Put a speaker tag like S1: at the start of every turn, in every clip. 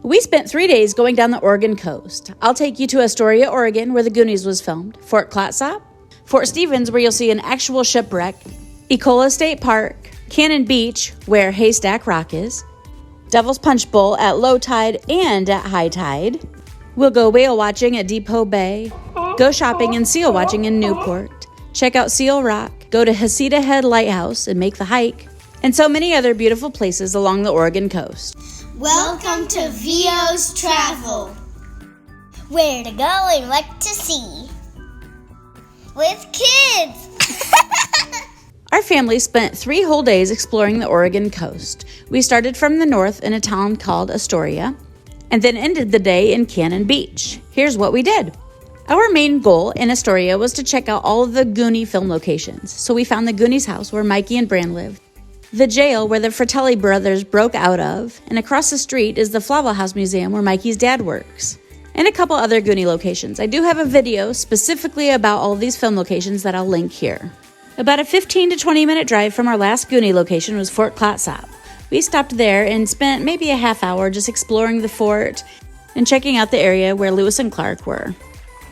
S1: We spent 3 days going down the Oregon coast. I'll take you to Astoria, Oregon, where the Goonies was filmed, Fort Clatsop, Fort Stevens, where you'll see an actual shipwreck, Ecola State Park, Cannon Beach, where Haystack Rock is, Devil's Punchbowl at low tide and at high tide. We'll go whale watching at Depoe Bay, go shopping and seal watching in Newport, check out Seal Rock, go to Heceda Head Lighthouse and make the hike, and so many other beautiful places along the Oregon coast.
S2: Welcome to VO's Travel. Where to go and what to see. With kids.
S1: Our family spent 3 whole days exploring the Oregon coast. We started from the north in a town called Astoria, and then ended the day in Cannon Beach. Here's what we did. Our main goal in Astoria was to check out all of the Goonie film locations. So we found the Goonies house where Mikey and Bran lived, the jail where the Fratelli brothers broke out of, and across the street is the Flava House Museum where Mikey's dad works, and a couple other Goonie locations. I do have a video specifically about all of these film locations that I'll link here. About a 15 to 20 minute drive from our last Goonie location was Fort Clatsop. We stopped there and spent maybe a half hour just exploring the fort and checking out the area where Lewis and Clark were.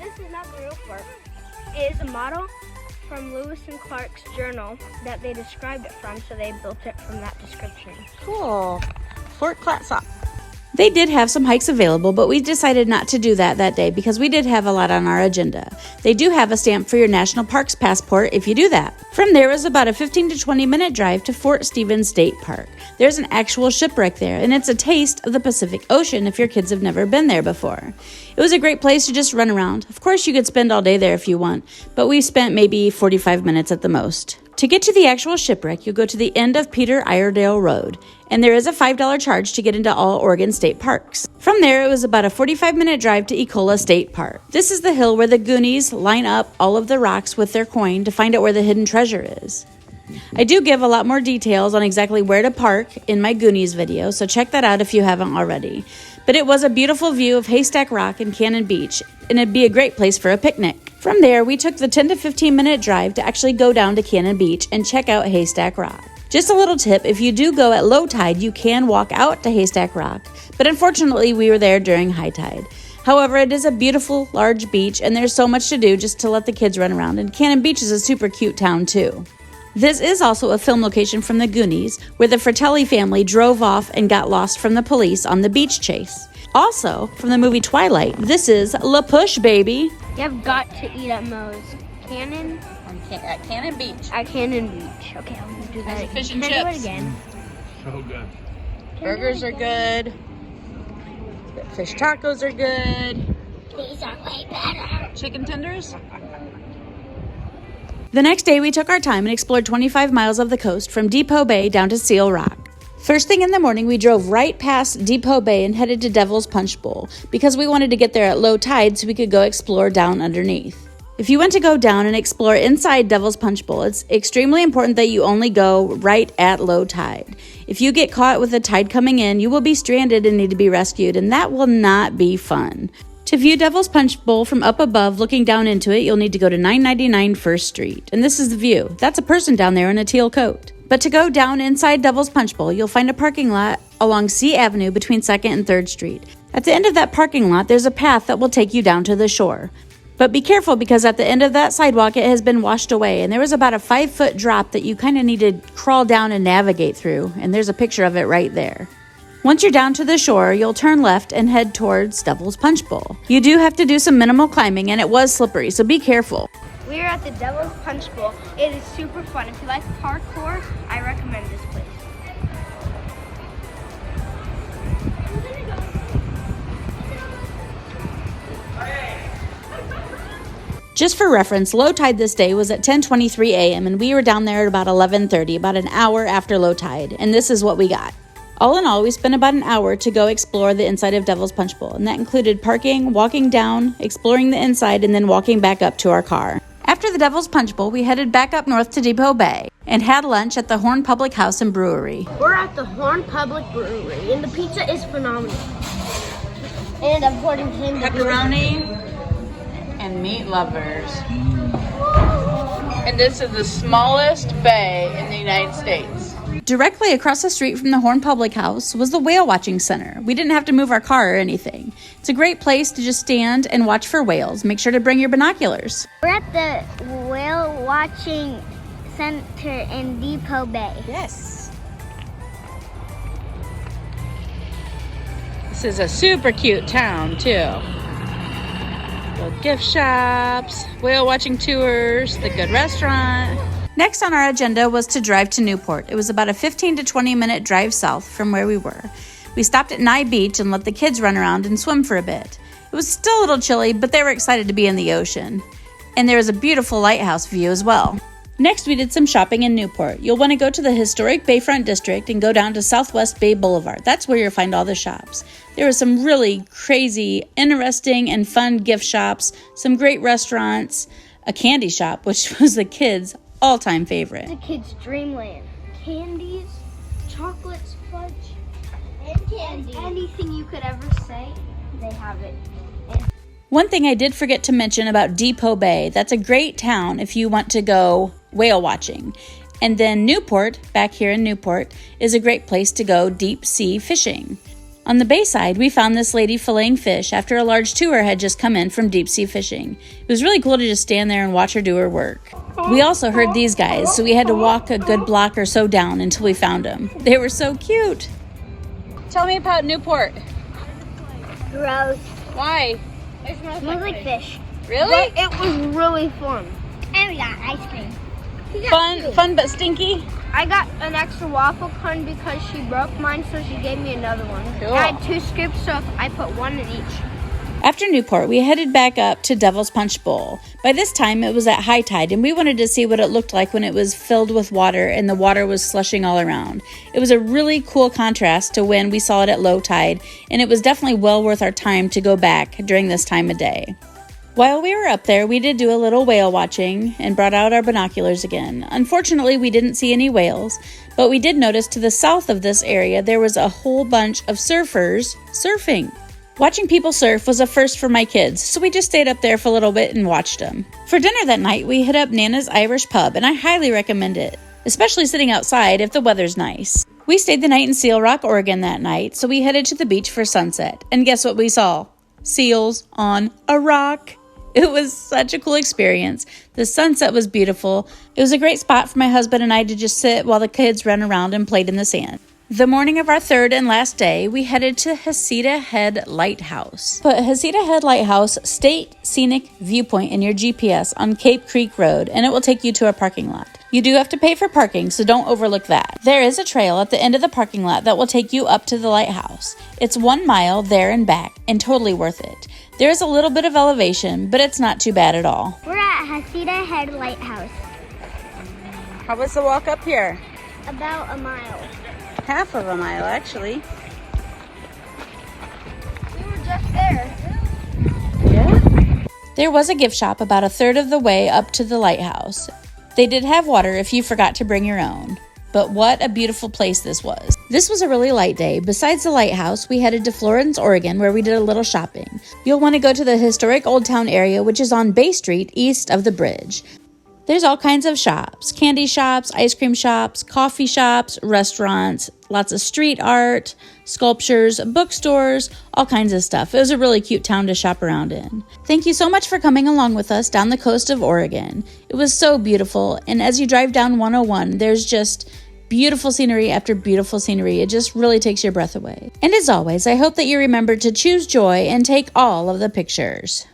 S3: This is not the real fort. It is a model from Lewis and Clark's journal that they described it from, so they built it from that description.
S1: Cool. Fort Clatsop. They did have some hikes available, but we decided not to do that day because we did have a lot on our agenda. They do have a stamp for your National Parks passport if you do that. From there is about a 15 to 20 minute drive to Fort Stevens State Park. There's an actual shipwreck there, and it's a taste of the Pacific Ocean if your kids have never been there before. It was a great place to just run around. Of course, you could spend all day there if you want, but we spent maybe 45 minutes at the most. To get to the actual shipwreck, you'll go to the end of Peter Iredale Rd, and there is a $5 charge to get into all Oregon state parks. From there, it was about a 45-minute drive to Ecola State Park. This is the hill where the Goonies line up all of the rocks with their coin to find out where the hidden treasure is. I do give a lot more details on exactly where to park in my Goonies video, so check that out if you haven't already. But it was a beautiful view of Haystack Rock and Cannon Beach, and it'd be a great place for a picnic. From there, we took the 10 to 15 minute drive to actually go down to Cannon Beach and check out Haystack Rock. Just a little tip, if you do go at low tide, you can walk out to Haystack Rock, but unfortunately we were there during high tide. However, it is a beautiful, large beach, and there's so much to do just to let the kids run around, and Cannon Beach is a super cute town too. This is also a film location from the Goonies, where the Fratelli family drove off and got lost from the police on the beach chase. Also, from the movie Twilight, this is La Push, baby.
S3: You have got to eat at Moe's. Cannon?
S1: At Cannon Beach.
S3: At Cannon Beach. Okay, I'm going to do that again.
S1: Fish and
S3: Can I do
S1: chips.
S3: it again?
S4: So good.
S1: Burgers are good. Fish tacos are good.
S2: These are way better.
S1: Chicken tenders? The next day, we took our time and explored 25 miles of the coast from Depoe Bay down to Seal Rock. First thing in the morning, we drove right past Depoe Bay and headed to Devil's Punchbowl because we wanted to get there at low tide so we could go explore down underneath. If you want to go down and explore inside Devil's Punchbowl, it's extremely important that you only go right at low tide. If you get caught with the tide coming in, you will be stranded and need to be rescued, and that will not be fun. To view Devil's Punchbowl from up above looking down into it, you'll need to go to 999 First Street. And this is the view. That's a person down there in a teal coat. But to go down inside Devil's Punchbowl, you'll find a parking lot along C Avenue between 2nd and 3rd Street. At the end of that parking lot, there's a path that will take you down to the shore. But be careful because at the end of that sidewalk, it has been washed away, and there was about a 5-foot drop that you kind of need to crawl down and navigate through, and there's a picture of it right there. Once you're down to the shore, you'll turn left and head towards Devil's Punchbowl. You do have to do some minimal climbing, and it was slippery, so be careful.
S3: We are at the Devil's Punchbowl. It is super fun. If you like parkour, I recommend this place.
S1: Just for reference, low tide this day was at 10:23 a.m. and we were down there at about 11:30, about an hour after low tide, and this is what we got. All in all, we spent about an hour to go explore the inside of Devil's Punchbowl, and that included parking, walking down, exploring the inside, and then walking back up to our car. After the Devil's Punchbowl, we headed back up north to Depoe Bay and had lunch at the Horn Public House and Brewery.
S3: We're at the Horn Public Brewery, and the pizza is phenomenal.
S2: And according to him,
S1: Pepperoni and meat lovers. And this is the smallest bay in the United States. Directly across the street from the Horn Public House was the Whale Watching Center. We didn't have to move our car or anything. It's a great place to just stand and watch for whales. Make sure to bring your binoculars.
S2: We're at the Whale Watching Center in Depoe Bay.
S1: Yes. This is a super cute town, too. Little gift shops, whale watching tours, the good restaurant. Next on our agenda was to drive to Newport. It was about a 15 to 20 minute drive south from where we were. We stopped at Nye Beach and let the kids run around and swim for a bit. It was still a little chilly, but they were excited to be in the ocean. And there was a beautiful lighthouse view as well. Next, we did some shopping in Newport. You'll want to go to the historic Bayfront District and go down to Southwest Bay Boulevard. That's where you'll find all the shops. There were some really crazy, interesting, and fun gift shops, some great restaurants, a candy shop, which was the kids' all-time favorite.
S3: The kids' dreamland. Candies, chocolates, fudge,
S2: And candy.
S3: anything you could ever say, they have it.
S1: One thing I did forget to mention about Depoe Bay, that's a great town if you want to go whale watching. And then Newport, back here in Newport, is a great place to go deep sea fishing. On the bayside, we found this lady filleting fish after a large tour had just come in from deep sea fishing. It was really cool to just stand there and watch her do her work. We also heard these guys, so we had to walk a good block or so down until we found them. They were so cute. Tell me about Newport.
S2: Gross.
S1: Why?
S3: It smells
S2: Smells like fish.
S1: Really?
S3: But it was really fun.
S2: And we got ice cream.
S1: Fun but stinky?
S3: I got an extra waffle cone because she broke mine, so she gave me another one.
S1: Cool.
S3: I had 2 scoops, so I put 1 in each.
S1: After Newport, we headed back up to Devil's Punchbowl. By this time, it was at high tide, and we wanted to see what it looked like when it was filled with water and the water was slushing all around. It was a really cool contrast to when we saw it at low tide, and it was definitely well worth our time to go back during this time of day. While we were up there, we did do a little whale watching and brought out our binoculars again. Unfortunately, we didn't see any whales, but we did notice to the south of this area there was a whole bunch of surfers surfing. Watching people surf was a first for my kids, so we just stayed up there for a little bit and watched them. For dinner that night, we hit up Nana's Irish Pub, and I highly recommend it, especially sitting outside if the weather's nice. We stayed the night in Seal Rock, Oregon that night, so we headed to the beach for sunset. And guess what we saw? Seals on a rock. It was such a cool experience. The sunset was beautiful. It was a great spot for my husband and I to just sit while the kids ran around and played in the sand. The morning of our third and last day, we headed to Heceda Head Lighthouse. Put Heceda Head Lighthouse State Scenic Viewpoint in your GPS on Cape Creek Road, and it will take you to a parking lot. You do have to pay for parking, so don't overlook that. There is a trail at the end of the parking lot that will take you up to the lighthouse. It's 1 mile there and back, and totally worth it. There is a little bit of elevation, but it's not too bad at all.
S2: We're at Heceda Head Lighthouse.
S1: How was the walk up here?
S2: About a mile.
S1: Half of a mile, actually.
S3: We were just there.
S1: Yeah. There was a gift shop about a third of the way up to the lighthouse. They did have water if you forgot to bring your own. But what a beautiful place this was. This was a really light day. Besides the lighthouse, we headed to Florence, Oregon, where we did a little shopping. You'll want to go to the historic Old Town area, which is on Bay Street, east of the bridge. There's all kinds of shops, candy shops, ice cream shops, coffee shops, restaurants, lots of street art, sculptures, bookstores, all kinds of stuff. It was a really cute town to shop around in. Thank you so much for coming along with us down the coast of Oregon. It was so beautiful, and as you drive down 101, there's just beautiful scenery after beautiful scenery. It just really takes your breath away. And as always, I hope that you remember to choose joy and take all of the pictures.